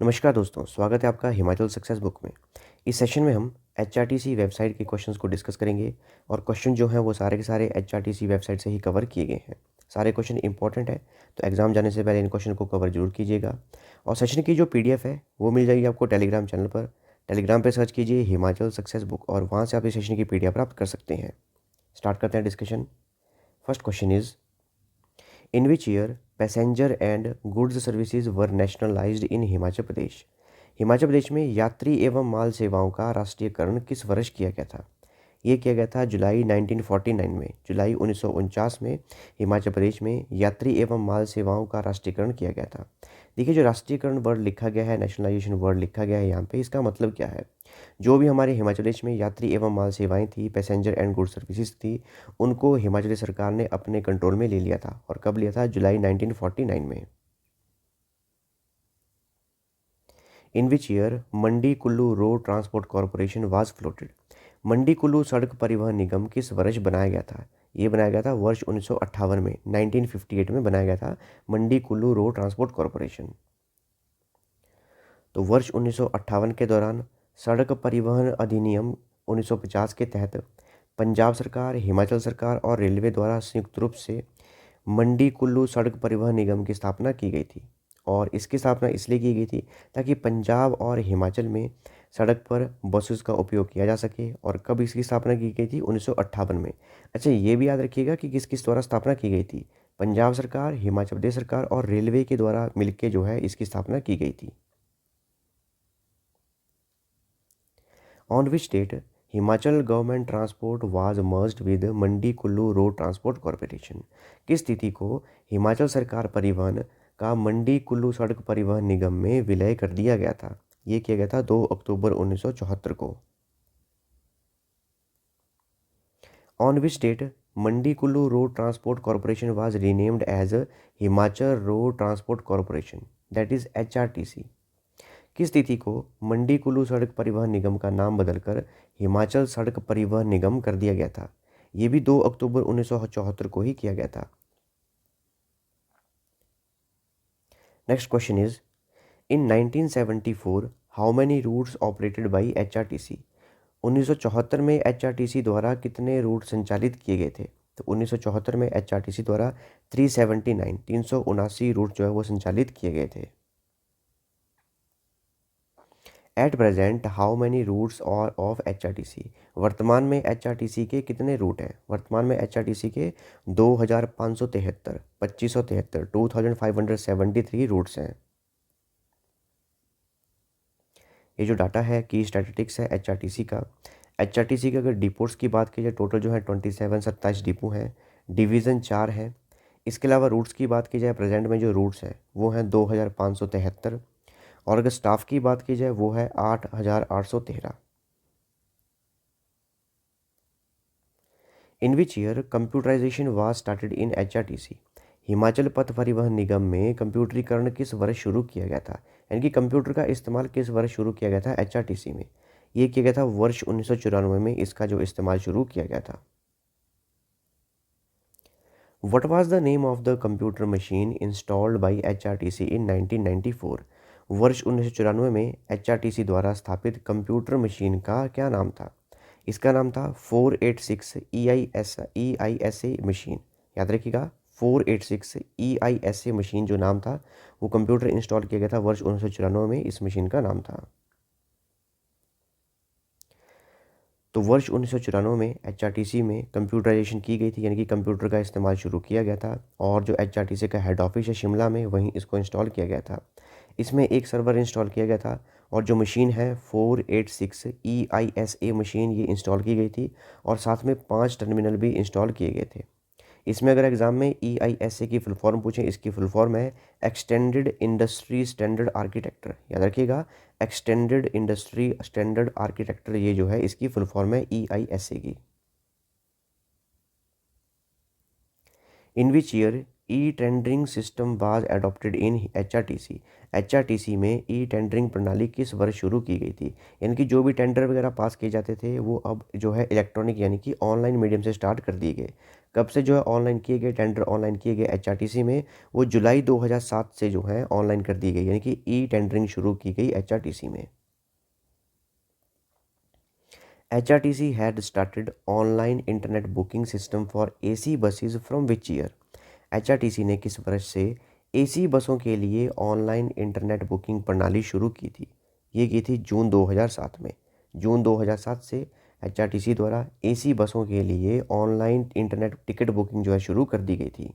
नमस्कार दोस्तों, स्वागत है आपका हिमाचल सक्सेस बुक में। इस सेशन में हम एचआरटीसी वेबसाइट के क्वेश्चंस को डिस्कस करेंगे और क्वेश्चन जो हैं वो सारे के सारे एचआरटीसी वेबसाइट से ही कवर किए गए हैं। सारे क्वेश्चन इंपॉर्टेंट है, तो एग्जाम जाने से पहले इन क्वेश्चन को कवर जरूर कीजिएगा। और सेशन की जो पीडीएफ है वो मिल जाएगी आपको टेलीग्राम चैनल पर। टेलीग्राम पर सर्च कीजिए हिमाचल सक्सेस बुक और वहाँ से आप इस सेशन की पीडीएफ प्राप्त कर सकते हैं। स्टार्ट करते हैं discussion. First question is, in which year passenger and goods services were nationalised in Himachal Pradesh. Himachal Pradesh में यात्री एवं माल सेवाओं का राष्ट्रीयकरण किस वर्ष किया गया था? ये किया गया था जुलाई 1949 में। जुलाई 1949 में हिमाचल प्रदेश में यात्री एवं माल सेवाओं का राष्ट्रीयकरण किया गया था। देखिए, जो राष्ट्रीयकरण वर्ड लिखा गया है, नेशनलाइजेशन वर्ड लिखा गया है यहाँ पे, इसका मतलब क्या है? जो भी हमारे हिमाचल प्रदेश में यात्री एवं माल सेवाएं थी, पैसेंजर एंड गुड्स सर्विसेज थी, उनको हिमाचल सरकार ने अपने कंट्रोल में ले लिया था। और कब लिया था? जुलाई 1949 में। In which year Mandi Kullu road transport corporation was floated. Mandi Kullu सड़क परिवहन निगम किस वर्ष बनाया गया था? ये बनाया गया था वर्ष 1958 में, 1958 में बनाया गया था मंडी कुल्लू रोड ट्रांसपोर्ट कॉरपोरेशन। तो वर्ष 1958 के दौरान सड़क परिवहन अधिनियम 1950 के तहत पंजाब सरकार, हिमाचल सरकार और रेलवे द्वारा संयुक्त रूप से मंडी कुल्लू सड़क परिवहन निगम की स्थापना की गई थी। और इसकी स्थापना इसलिए की गई थी ताकि पंजाब और हिमाचल में सड़क पर बसेस का उपयोग किया जा सके। और कब इसकी स्थापना की गई थी? 1958 में। अच्छा, ये भी याद रखिएगा कि किस किस द्वारा स्थापना की गई थी। पंजाब सरकार, हिमाचल प्रदेश सरकार और रेलवे के द्वारा मिलकर जो है इसकी स्थापना की गई थी। On which date Himachal government transport was merged with Mandi Kullu road transport corporation. किस तिथि को हिमाचल सरकार परिवहन का मंडी कुल्लू सड़क परिवहन निगम में विलय कर दिया गया था? ये किया गया था 2 अक्टूबर 1974 को। On which date Mandi Kullu road transport corporation was renamed as Himachal road transport corporation, that is HRTC. किस तिथि को मंडी कुल्लू सड़क परिवहन निगम का नाम बदलकर हिमाचल सड़क परिवहन निगम कर दिया गया था? ये भी 2 अक्टूबर 1974 को ही किया गया था। Next question is, in 1974 how many routes operated by HRTC. 1974 में एचआरटीसी द्वारा कितने रूट संचालित किए गए थे? तो 1974 में एचआरटीसी द्वारा 379 रूट जो है वो संचालित किए गए थे। At present how many routes are of HRTC. वर्तमान में एचआरटीसी के कितने रूट हैं? वर्तमान में एचआरटीसी के 2573 रूट्स हैं। ये जो डाटा है की स्टैटिस्टिक्स है एचआरटीसी का। एचआरटीसी के अगर डिपोट्स की बात की जाए, टोटल जो है 27 डिपो हैं, डिवीज़न 4 है। इसके अलावा रूट्स की बात की जाए, प्रेजेंट में जो रूट्स हैं वो हैं 2573। और अगर स्टाफ की बात की जाए वो है 8813। In which year computerisation was started in HRTC. Himachal पथ परिवहन निगम में कंप्यूटरीकरण किस वर्ष शुरू किया गया था? यानी कि कंप्यूटर का इस्तेमाल किस वर्ष शुरू किया गया था एचआरटीसी में? ये किया गया था वर्ष 1994 में इसका जो इस्तेमाल शुरू किया गया था। What was the name of the computer machine installed by HRTC in 1994? वर्ष 1994 में HRTC द्वारा स्थापित कंप्यूटर मशीन का क्या नाम था? इसका नाम था 486 EISA मशीन। याद रखिएगा, 486 EISA मशीन जो नाम था वो कंप्यूटर इंस्टॉल किया गया था वर्ष 1994 में, इस मशीन का नाम था। तो वर्ष 1994 में एचआरटीसी में कंप्यूटराइजेशन की गई थी, यानी कि कंप्यूटर का इस्तेमाल शुरू किया गया था। और जो एचआरटीसी का हेड ऑफिस है शिमला में, वहीं इसको इंस्टॉल किया गया था। इसमें एक सर्वर इंस्टॉल किया गया था और जो मशीन है 486 EISA मशीन ये इंस्टॉल की गई थी। और साथ में 5 टर्मिनल भी इंस्टॉल किए गए थे। इसमें अगर एग्जाम में EISA की फुल फॉर्म पूछें, इसकी फुल फॉर्म है एक्सटेंडेड इंडस्ट्री स्टैंडर्ड आर्किटेक्चर। याद रखिएगा, एक्सटेंडेड इंडस्ट्री स्टैंडर्ड आर्किटेक्चर, ये जो है इसकी फुल फॉर्म है EISA की। In which year e tendering system was adopted in HRTC. HRTC में ई टेंडरिंग प्रणाली किस वर्ष शुरू की गई थी? यानी कि जो भी टेंडर वगैरह पास किए जाते थे वो अब जो है इलेक्ट्रॉनिक यानी कि ऑनलाइन मीडियम से स्टार्ट कर दिए गए। कब से जो है ऑनलाइन किए गए, टेंडर ऑनलाइन किए गए एचआरटीसी में, वो जुलाई 2007 से जो है ऑनलाइन कर दी गई, यानी कि ई टेंडरिंग शुरू की गई एचआरटीसी में। HRTC had started online internet booking system for AC buses from which year? HRTC ने किस वर्ष से AC बसों के लिए ऑनलाइन इंटरनेट बुकिंग प्रणाली शुरू की थी? ये की थी जून 2007 में। जून 2007 से HRTC द्वारा AC बसों के लिए ऑनलाइन इंटरनेट टिकट बुकिंग जो है शुरू कर दी गई थी।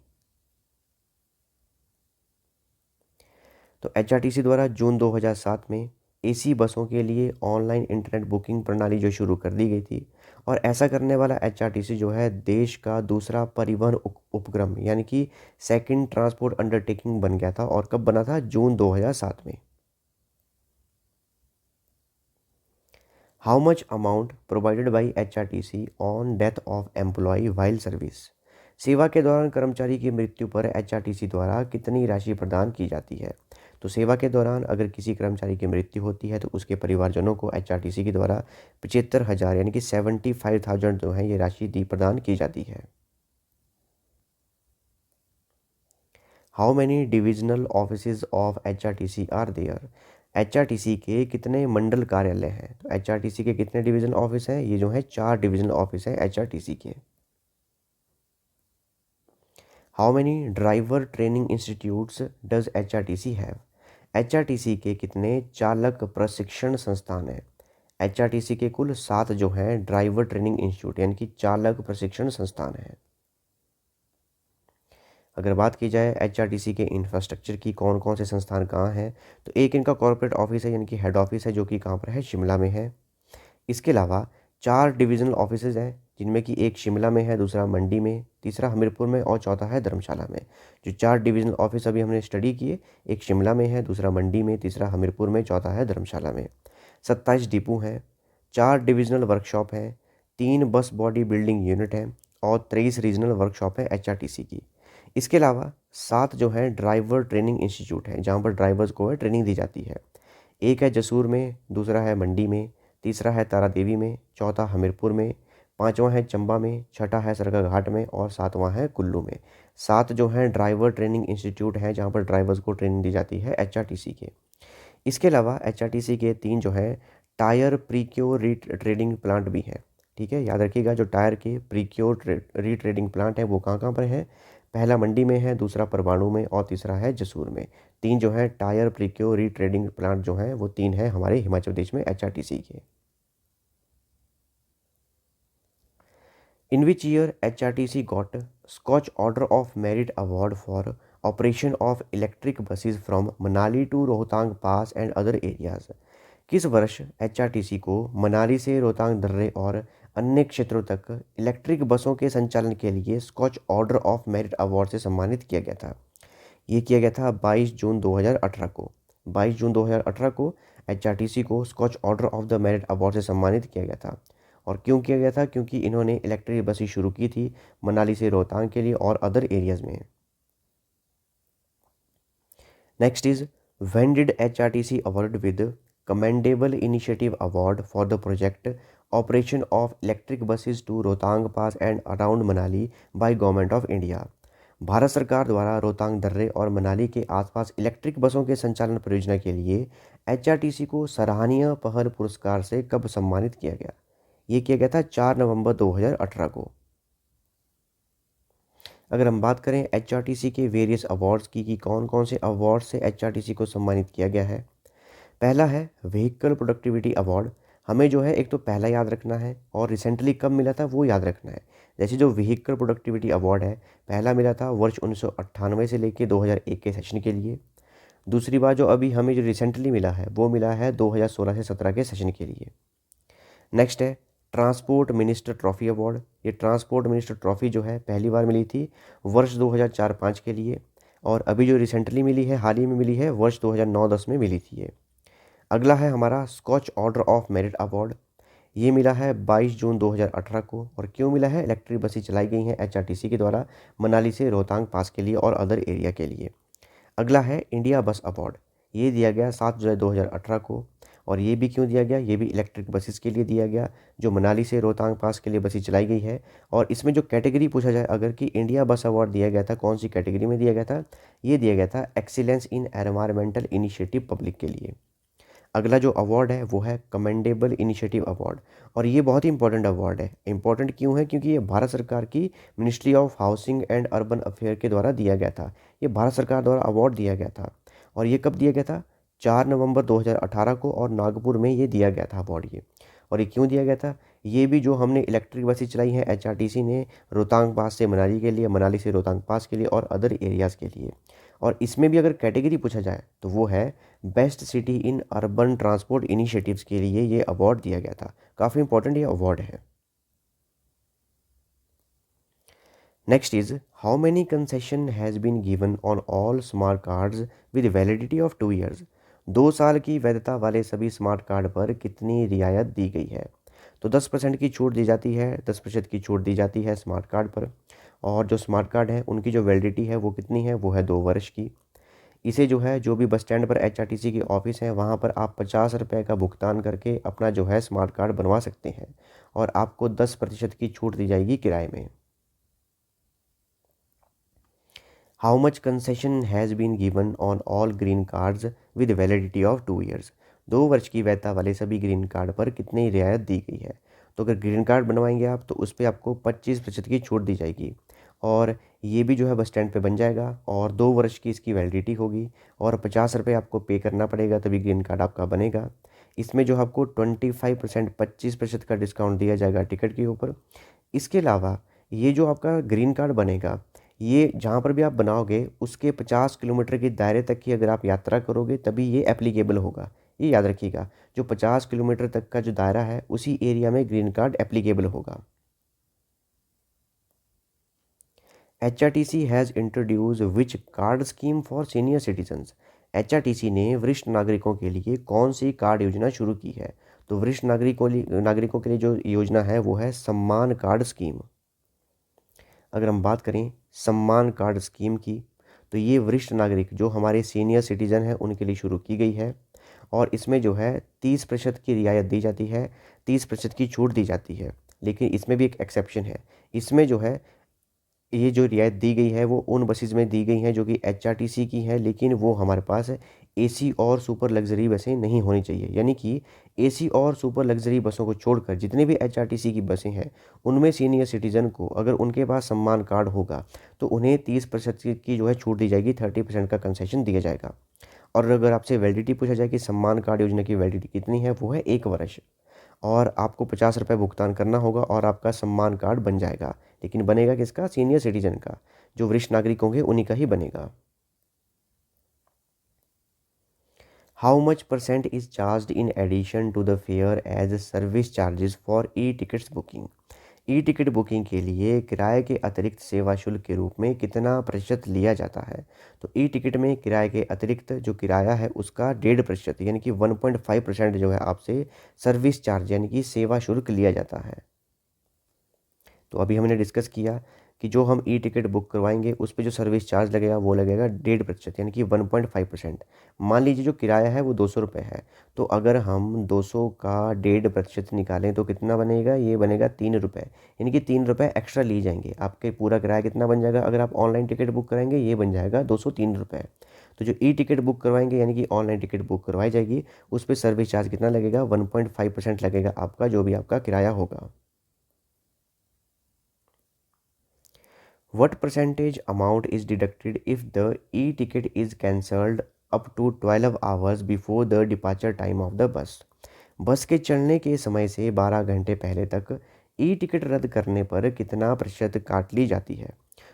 तो HRTC द्वारा जून 2007 में AC बसों के लिए ऑनलाइन इंटरनेट बुकिंग प्रणाली जो शुरू कर दी गई थी, और ऐसा करने वाला HRTC जो है देश का दूसरा परिवहन उपक्रम यानी कि सेकंड ट्रांसपोर्ट अंडरटेकिंग बन गया था। और कब बना था? जून 2007 में। How much amount provided by HRTC on death of employ while service? सेवा के दौरान कर्मचारी की मृत्यु पर HRTC द्वारा कितनी राशि प्रदान की जाती है? तो सेवा के दौरान अगर किसी कर्मचारी की मृत्यु होती है तो उसके परिवारजनों को HRTC के द्वारा 75,000 यानी कि 75,000 जो है ये राशि दी प्रदान की जाती है। How many divisional offices of HRTC are there? HRTC के कितने मंडल कार्यालय हैं? तो HRTC के कितने डिवीजनल ऑफिस हैं? ये जो है 4 डिविजनल ऑफिस हैं HRTC के। How many driver training institutes does HRTC have? HRTC के कितने चालक प्रशिक्षण संस्थान हैं? HRTC के कुल 7 जो हैं ड्राइवर ट्रेनिंग इंस्टीट्यूट यानी कि चालक प्रशिक्षण संस्थान हैं। अगर बात की जाए HRTC के इंफ्रास्ट्रक्चर की, कौन कौन से संस्थान कहाँ हैं, तो एक इनका कॉर्पोरेट ऑफिस है यानी कि हेड ऑफिस है, जो कि कहाँ पर है? शिमला में है। इसके अलावा 4 डिविजनल ऑफिसेज हैं, जिनमें कि एक शिमला में है, दूसरा मंडी में, तीसरा हमीरपुर में और चौथा है धर्मशाला में। जो 4 डिविजनल ऑफिस अभी हमने स्टडी किए, एक शिमला में है, दूसरा मंडी में, तीसरा हमीरपुर में, चौथा है धर्मशाला में। 27 डिपो हैं, 4 डिविजनल वर्कशॉप हैं, 3 बस बॉडी बिल्डिंग यूनिट हैं और 23 रीजनल वर्कशॉप है HRTC की। इसके अलावा 7 जो हैं ड्राइवर ट्रेनिंग इंस्टीट्यूट हैं, जहाँ पर ड्राइवर्स को ट्रेनिंग दी जाती है। एक है जसूर में, दूसरा है मंडी में, तीसरा है तारादेवी में, चौथा हमीरपुर में, पांचवा है चंबा में, छठा है सरकाघाट में और सातवां है कुल्लू में। 7 जो हैं ड्राइवर ट्रेनिंग इंस्टीट्यूट हैं, जहाँ पर ड्राइवर्स को ट्रेनिंग दी जाती है HRTC के। इसके अलावा HRTC के 3 जो हैं टायर प्रीक्योर रीट्रेडिंग प्लांट भी हैं। ठीक है, याद रखिएगा, जो टायर के प्रीक्योर रीट्रेडिंग प्लांट हैं वो कहाँ कहाँ पर हैं? पहला मंडी में है, दूसरा परवाणू में और तीसरा है जसूर में। 3 जो हैं टायर प्रीक्योर रीट्रेडिंग प्लांट जो हैं वो 3 हैं हमारे हिमाचल प्रदेश में HRTC के। In which year HRTC got Scotch order of merit award for operation of electric buses from Manali to Rohtang pass and other areas? किस वर्ष HRTC को मनाली से रोहतांग दर्रे और अन्य क्षेत्रों तक इलेक्ट्रिक बसों के संचालन के लिए Skoch order of merit award से सम्मानित किया गया था? ये किया गया था 22 जून 2018 को। 22 जून 2018 को HRTC को Skoch order of the merit award से सम्मानित किया गया था। और क्यों किया गया था? क्योंकि इन्होंने इलेक्ट्रिक बसें शुरू की थी मनाली से रोहतांग के लिए और अदर एरियाज में। Next is, when did HRTC award with commendable initiative award for the project operation of electric buses to Rohtang pass and around Manali by government of India? Bharat सरकार द्वारा रोहतांग दर्रे और मनाली के आसपास इलेक्ट्रिक बसों के संचालन परियोजना के लिए HRTC को सराहनीय पहल पुरस्कार से कब सम्मानित किया गया? ये किया गया था 4 नवंबर 2018 को। अगर हम बात करें HRTC के वेरियस अवार्ड्स की कि कौन कौन से अवार्ड से HRTC को सम्मानित किया गया है। पहला है व्हीकल प्रोडक्टिविटी अवार्ड। हमें जो है एक तो पहला याद रखना है और रिसेंटली कब मिला था वो याद रखना है। जैसे जो व्हीकल प्रोडक्टिविटी अवार्ड है, पहला मिला था वर्ष 1998 से लेकर 2001 के सेशन के लिए। दूसरी बार जो अभी हमें जो रिसेंटली मिला है वो मिला है 2016 से 17 के सेशन के लिए। नेक्स्ट है ट्रांसपोर्ट मिनिस्टर ट्रॉफी अवार्ड। ये ट्रांसपोर्ट मिनिस्टर ट्रॉफी जो है पहली बार मिली थी वर्ष 2004-05 के लिए, और अभी जो रिसेंटली मिली है, हाल ही में मिली है, वर्ष 2009-10 में मिली थी ये। अगला है हमारा Skoch order of merit award. ये मिला है 22 जून 2018 को। और क्यों मिला है? इलेक्ट्रिक बसें चलाई गई हैं HRTC के द्वारा मनाली से रोहतांग पास के लिए और अदर एरिया के लिए। अगला है इंडिया बस अवार्ड। ये दिया गया 7 जुलाई 2018 को। और ये भी क्यों दिया गया, ये भी इलेक्ट्रिक बसेस के लिए दिया गया जो मनाली से रोहतांग पास के लिए बसेस चलाई गई है। और इसमें जो कैटेगरी पूछा जाए अगर कि इंडिया बस अवार्ड दिया गया था, कौन सी कैटेगरी में दिया गया था, ये दिया गया था excellence in environmental initiative public के लिए। अगला जो अवार्ड है वो है कमेंडेबल इनिशिएटिव अवार्ड, और ये बहुत ही इंपॉर्टेंट अवार्ड है। इंपॉर्टेंट क्यों है, क्योंकि ये भारत सरकार की ministry of housing and urban affair के द्वारा दिया गया था। ये भारत सरकार द्वारा अवार्ड दिया गया था। और ये कब दिया गया था, 4 नवंबर 2018 को, और नागपुर में ये दिया गया था अवार्ड ये। और ये क्यों दिया गया था, ये भी जो हमने इलेक्ट्रिक बसें चलाई हैं एचआरटीसी ने रोहतांग पास से मनाली के लिए, मनाली से रोहतांग पास के लिए और अदर एरियाज़ के लिए। और इसमें भी अगर कैटेगरी पूछा जाए तो वो है best city in urban transport initiatives के लिए ये अवार्ड दिया गया था। काफ़ी इंपॉर्टेंट ये अवार्ड है। Next is how many concession has been given on all smart cards with validity of 2 years. 2 साल की वैधता वाले सभी स्मार्ट कार्ड पर कितनी रियायत दी गई है। तो 10% की छूट दी जाती है, 10% की छूट दी जाती है स्मार्ट कार्ड पर। और जो स्मार्ट कार्ड है उनकी जो वैलिडिटी है वो कितनी है, वो है 2 वर्ष की। इसे जो है जो भी बस स्टैंड पर एचआरटीसी की ऑफिस है वहाँ पर आप 50 रुपये का भुगतान करके अपना जो है स्मार्ट कार्ड बनवा सकते हैं, और आपको 10% की छूट दी जाएगी किराए में। How much concession has been given on all green cards with validity of 2 years. 2 वर्ष की वैधता वाले सभी ग्रीन कार्ड पर कितनी रियायत दी गई है। तो अगर ग्रीन कार्ड बनवाएंगे आप तो उस पर आपको 25% की छूट दी जाएगी, और ये भी जो है बस स्टैंड पे बन जाएगा, और 2 वर्ष की इसकी वैलिडिटी होगी, और 50 रुपये आपको पे करना पड़ेगा तभी ग्रीन कार्ड आपका बनेगा। इसमें जो आपको 25%, 25% का डिस्काउंट दिया जाएगा टिकट के ऊपर। इसके अलावा ये जो आपका ग्रीन कार्ड बनेगा, ये जहाँ पर भी आप बनाओगे उसके 50 किलोमीटर के दायरे तक की अगर आप यात्रा करोगे तभी ये एप्लीकेबल होगा। ये याद रखिएगा, जो 50 किलोमीटर तक का जो दायरा है उसी एरिया में ग्रीन कार्ड एप्लीकेबल होगा। HRTC has introduce which card scheme for senior citizens. HRTC ने वरिष्ठ नागरिकों के लिए कौन सी कार्ड योजना शुरू की है। तो वरिष्ठ नागरिकों के लिए जो योजना है वो है सम्मान कार्ड स्कीम। अगर हम बात करें सम्मान कार्ड स्कीम की, तो ये वरिष्ठ नागरिक जो हमारे सीनियर सिटीज़न हैं उनके लिए शुरू की गई है, और इसमें जो है 30% की रियायत दी जाती है, 30% की छूट दी जाती है। लेकिन इसमें भी एक एक्सेप्शन है। इसमें जो है ये जो रियायत दी गई है वो उन बसेस में दी गई हैं जो कि एचआरटीसी की हैं, लेकिन वो हमारे पास एसी और सुपर लग्जरी बसें नहीं होनी चाहिए। यानी कि एसी और सुपर लग्जरी बसों को छोड़कर जितने भी एचआरटीसी की बसें हैं उनमें सीनियर सिटीज़न को अगर उनके पास सम्मान कार्ड होगा तो उन्हें 30% की जो है छूट दी जाएगी, 30% का कंसेशन दिया जाएगा। और अगर आपसे वैलिडिटी पूछा जाए कि सम्मान कार्ड योजना की वैलिडिटी कितनी है, वो है 1 वर्ष, और आपको 50 रुपये भुगतान करना होगा और आपका सम्मान कार्ड बन जाएगा। लेकिन बनेगा किसका, सीनियर सिटीजन का। जो वरिष्ठ नागरिक होंगे उन्हीं का ही बनेगा। How much percent is charge in addition to the fare as service charges for e tickets booking. E ticket booking के लिए किराए के अतिरिक्त सेवा शुल्क के रूप में कितना प्रतिशत लिया जाता है। तो ई टिकट में किराए के अतिरिक्त जो किराया है उसका 1.5% यानी कि 1.5% जो है आपसे सर्विस चार्ज यानी कि सेवा शुल्क लिया जाता है। तो अभी हमने डिस्कस किया कि जो हम ई टिकट बुक करवाएंगे उस पर जो सर्विस चार्ज लगेगा वो लगेगा 1.5% यानी कि 1.5%। मान लीजिए जो किराया है वो 200 रुपये है, तो अगर हम 200 का 1.5% निकालें तो कितना बनेगा, ये बनेगा 3 रुपये, यानी कि 3 रुपये एक्स्ट्रा लिए जाएंगे। आपके पूरा किराया कितना बन जाएगा, अगर आप ऑनलाइन टिकट बुक कराएंगे ये बन जाएगा 203 रुपये। तो जो ई टिकट बुक करवाएंगे यानी कि ऑनलाइन टिकट बुक करवाई जाएगी उस पर सर्विस चार्ज कितना लगेगा, 1.5% लगेगा आपका, जो भी आपका किराया होगा। What percentage amount is deducted if the e-ticket is cancelled up to 12 hours before the departure time of the bus? बस के चलने के समय से 12 घंटे पहले तक ई टिकट रद्द करने पर कितना प्रतिशत काट ली जाती है।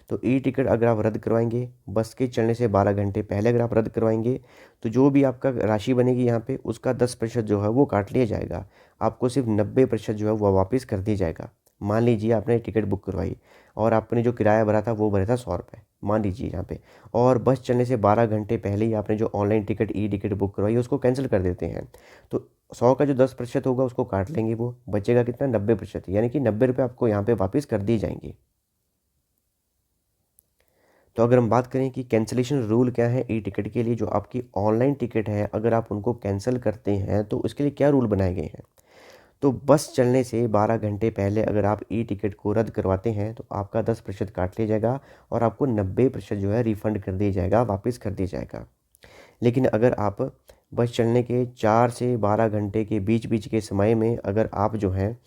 तो ई टिकट अगर आप रद्द करवाएंगे बस के चलने से 12 घंटे पहले अगर आप रद्द करवाएंगे तो जो भी आपका राशि बनेगी यहाँ पे उसका 10% जो है वो काट लिया जाएगा। आपको सिर्फ 90% जो है वो वापस कर दिया जाएगा। मान लीजिए आपने टिकट बुक करवाई और आपने जो किराया भरा था वो भरा था 100 रुपये, मान लीजिए यहाँ पे, और बस चलने से 12 घंटे पहले ही आपने जो online ticket e ticket book करवाई उसको कैंसिल कर देते हैं। तो 100 का जो 10% होगा उसको काट लेंगे, वो बचेगा कितना, 90%, यानी कि 90 रुपये आपको यहाँ पे वापस कर दिए जाएंगे। तो अगर हम बात करें कि कैंसिलेशन रूल क्या है ई टिकट के लिए, जो आपकी ऑनलाइन टिकट है अगर आप उनको कैंसिल करते हैं तो उसके लिए क्या रूल बनाए गए हैं। तो बस चलने से 12 घंटे पहले अगर आप ई टिकट को रद्द करवाते हैं तो आपका 10% काट लिया जाएगा और आपको 90% जो है रिफ़ंड कर दिया जाएगा, वापस कर दिया जाएगा। लेकिन अगर आप बस चलने के 4 से 12 घंटे के बीच बीच के समय में अगर आप जो है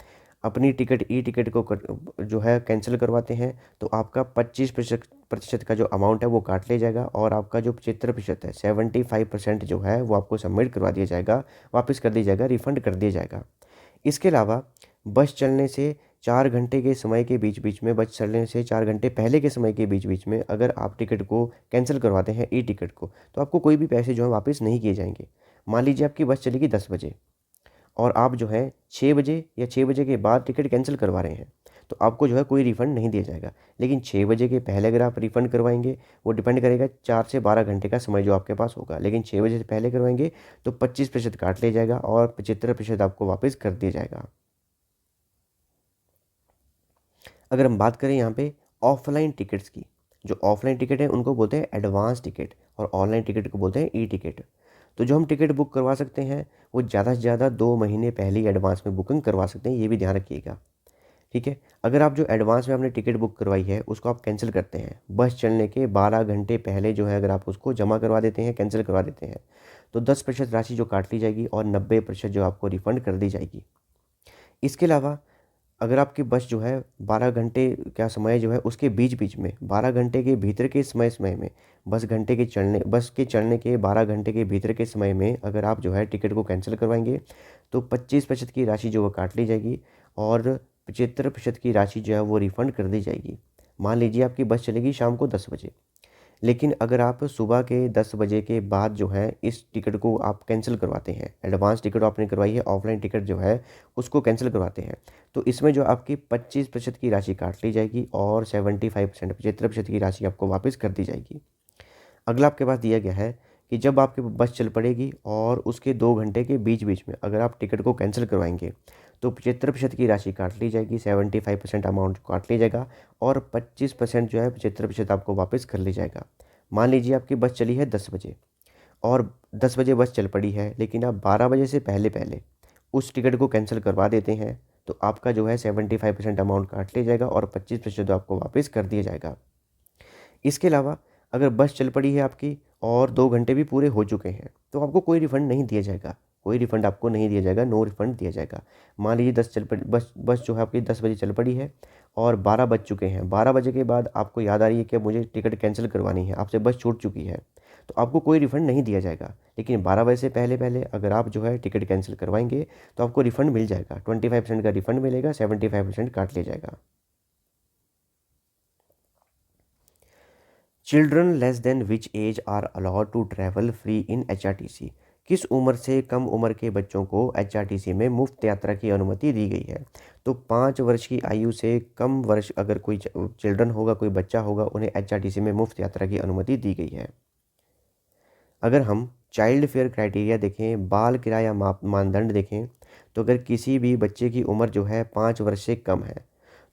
अपनी टिकट ई टिकट को जो है कैंसिल करवाते हैं तो आपका 25% का जो अमाउंट है वो काट लिया जाएगा और आपका जो 75% है 75% जो है वो आपको सबमिट करवा दिया जाएगा, वापस कर दिया जाएगा, रिफ़ंड कर दिया जाएगा। इसके अलावा बस चलने से 4 घंटे के समय के बीच बीच में, बस चलने से 4 घंटे पहले के समय के बीच बीच में अगर आप टिकट को कैंसिल करवाते हैं ई टिकट को, तो आपको कोई भी पैसे जो है वापस नहीं किए जाएंगे। मान लीजिए आपकी बस चलेगी 10 बजे और आप जो है 6 बजे या 6 बजे के बाद टिकट कैंसिल करवा रहे हैं, तो आपको जो है कोई रिफ़ंड नहीं दिया जाएगा। लेकिन 6 बजे के पहले अगर आप रिफ़ंड करवाएंगे, वो डिपेंड करेगा 4 से 12 घंटे का समय जो आपके पास होगा। लेकिन 6 बजे से पहले करवाएंगे तो 25% काट लिया जाएगा और 75% आपको वापस कर दिया जाएगा। अगर हम बात करें यहाँ पे ऑफलाइन टिकट्स की, जो ऑफलाइन टिकट है उनको बोलते हैं एडवांस टिकट और ऑनलाइन टिकट को बोलते हैं ई टिकट। तो जो हम टिकट बुक करवा सकते हैं वो ज़्यादा से ज़्यादा 2 महीने पहले ही एडवांस में बुकिंग करवा सकते हैं, ये भी ध्यान रखिएगा। ठीक है, अगर आप जो एडवांस में आपने टिकट बुक करवाई है उसको आप कैंसिल करते हैं, बस चलने के 12 घंटे पहले जो है अगर आप उसको जमा करवा देते हैं, कैंसिल करवा देते हैं, तो 10% राशि जो काट ली जाएगी और 90% जो आपको रिफ़ंड कर दी जाएगी। इसके अलावा अगर आपकी बस जो है 12 घंटे का समय जो है उसके बीच बीच में 12 घंटे के भीतर के समय में बस के चलने के 12 घंटे के भीतर के समय में अगर आप जो है टिकट को कैंसिल करवाएंगे तो 25% की राशि जो वो काट ली जाएगी और 75% की राशि जो है वो रिफ़ंड कर दी जाएगी। मान लीजिए आपकी बस चलेगी शाम को 10 बजे, लेकिन अगर आप सुबह के 10 बजे के बाद जो है इस टिकट को आप कैंसिल करवाते हैं, एडवांस टिकट आपने करवाई है, ऑफलाइन टिकट जो है उसको कैंसिल करवाते हैं, तो इसमें जो आपकी 25% की राशि काट ली जाएगी और 75% की राशि आपको वापस कर दी जाएगी। अगला आपके पास दिया गया है कि जब आपकी बस चल पड़ेगी और उसके 2 घंटे के बीच बीच में अगर आप टिकट को कैंसिल करवाएंगे तो 75% की राशि काट ली जाएगी, 75% अमाउंट काट लिया जाएगा और 25% जो है 75% आपको वापस कर लिया जाएगा। मान लीजिए आपकी बस चली है 10 बजे और 10 बजे बस चल पड़ी है, लेकिन आप 12 बजे से पहले पहले उस टिकट को कैंसिल करवा देते हैं तो आपका जो है 75% अमाउंट काट लिया जाएगा और 25% आपको वापस कर दिया जाएगा। इसके अलावा अगर बस चल पड़ी है आपकी और 2 घंटे भी पूरे हो चुके हैं तो आपको कोई रिफ़ंड नहीं दिया जाएगा, कोई रिफ़ंड आपको नहीं दिया जाएगा, नो रिफ़ंड दिया जाएगा। मान लीजिए 10 चल पड़ी बस जो है आपकी 10 बजे चल पड़ी है और 12 बज चुके हैं, 12 बजे के बाद आपको याद आ रही है कि अब मुझे टिकट कैंसिल करवानी है, आपसे बस छूट चुकी है, तो आपको कोई रिफ़ंड नहीं दिया जाएगा। लेकिन 12 बजे से पहले पहले अगर आप जो है टिकट कैंसिल करवाएंगे तो आपको रिफ़ंड मिल जाएगा, 25% का रिफ़ंड मिलेगा, 75% काट लिया जाएगा। Children less than which age are allowed to travel free in HRTC. किस उम्र से कम उम्र के बच्चों को एचआरटीसी में मुफ्त यात्रा की अनुमति दी गई है। तो 5 वर्ष की आयु से कम वर्ष अगर कोई चिल्ड्रन होगा, कोई बच्चा होगा, उन्हें एचआरटीसी में मुफ्त यात्रा की अनुमति दी गई है। अगर हम चाइल्ड फेयर क्राइटेरिया देखें, बाल किराया मानदंड देखें, तो अगर किसी भी बच्चे की उम्र जो है 5 वर्ष से कम है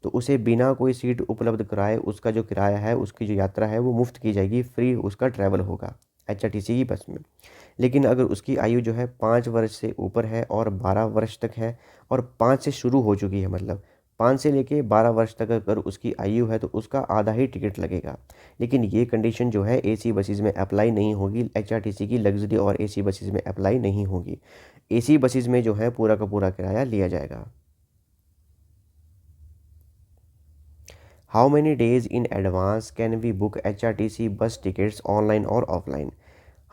तो उसे बिना कोई सीट उपलब्ध कराए उसका जो किराया है, उसकी जो यात्रा है वो मुफ्त की जाएगी, फ्री उसका ट्रैवल होगा एचआरटीसी की बस में। लेकिन अगर उसकी आयु जो है 5 वर्ष से ऊपर है और 12 वर्ष तक है और 5 से शुरू हो चुकी है, मतलब 5 से लेके 12 वर्ष तक अगर उसकी आयु है तो उसका आधा ही टिकट लगेगा। लेकिन ये कंडीशन जो है एसी बसेस में अप्लाई नहीं होगी, एचआरटीसी की लग्जरी और एसी बसेस में अप्लाई नहीं होगी। एसी बसेस में जो है पूरा का पूरा किराया लिया जाएगा। How many days in advance can we book HRTC bus tickets online और ऑफलाइन।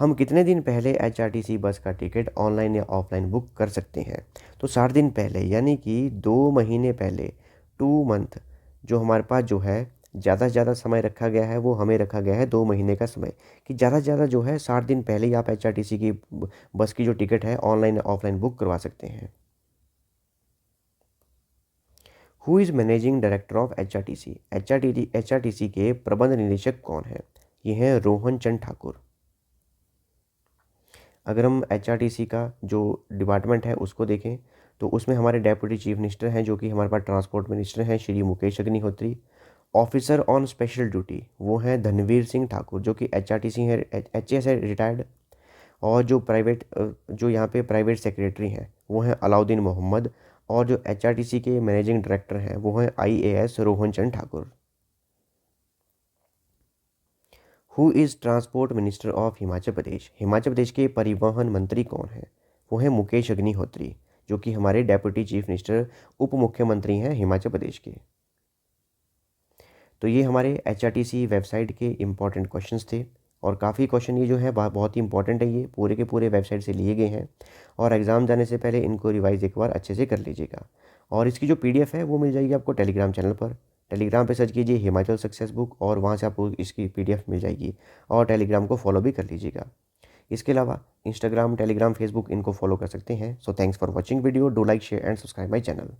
हम कितने दिन पहले एचआरटीसी बस का टिकट ऑनलाइन या ऑफलाइन बुक कर सकते हैं। तो 60 दिन पहले, यानी कि 2 महीने पहले, 2 मंथ। जो हमारे पास जो है ज़्यादा से ज़्यादा समय रखा गया है वो हमें रखा गया है 2 महीने का समय, कि ज़्यादा से ज़्यादा जो है 60 दिन पहले ही आप एचआरटीसी की बस की जो टिकट है ऑनलाइन या ऑफलाइन बुक करवा सकते हैं। Who is managing director of HRTC. HRTC के प्रबंध निदेशक कौन है। ये हैं रोहन चंद ठाकुर। अगर हम एचआरटीसी का जो डिपार्टमेंट है उसको देखें तो उसमें हमारे डेप्यूटी चीफ मिनिस्टर हैं जो कि हमारे पास ट्रांसपोर्ट मिनिस्टर हैं Shri Mukesh Agnihotri, officer on special duty वो हैं धनवीर सिंह ठाकुर, जो कि HRTC है, HAS है रिटायर्ड। और जो यहाँ पे प्राइवेट सेक्रेटरी हैं वो हैं अलाउद्दीन मोहम्मद। और जो HRTC के मैनेजिंग डायरेक्टर हैं वो हैं IAS Rohan Chand Thakur. Who is transport minister of Himachal Pradesh? Himachal Pradesh के परिवहन मंत्री कौन हैं? वो हैं मुकेश अग्निहोत्री, जो कि हमारे डेप्यूटी चीफ मिनिस्टर उप मुख्यमंत्री हैं हिमाचल प्रदेश के। तो ये हमारे HRTC वेबसाइट के इम्पॉर्टेंट क्वेश्चंस थे। और काफ़ी क्वेश्चन ये जो है बहुत ही इंपॉर्टेंट है, ये पूरे के पूरे वेबसाइट से लिए गए हैं। और एग्ज़ाम जाने से पहले इनको रिवाइज एक बार अच्छे से कर लीजिएगा। और इसकी जो PDF है वो मिल जाएगी आपको टेलीग्राम चैनल पर। टेलीग्राम पे सर्च कीजिए हिमाचल सक्सेस बुक और वहाँ से आपको इसकी PDF मिल जाएगी। और टेलीग्राम को फॉलो भी कर लीजिएगा। इसके अलावा इंस्टाग्राम, टेलीग्राम, फेसबुक इनको फॉलो कर सकते हैं। So thanks for watching video. Do like, share and subscribe my channel.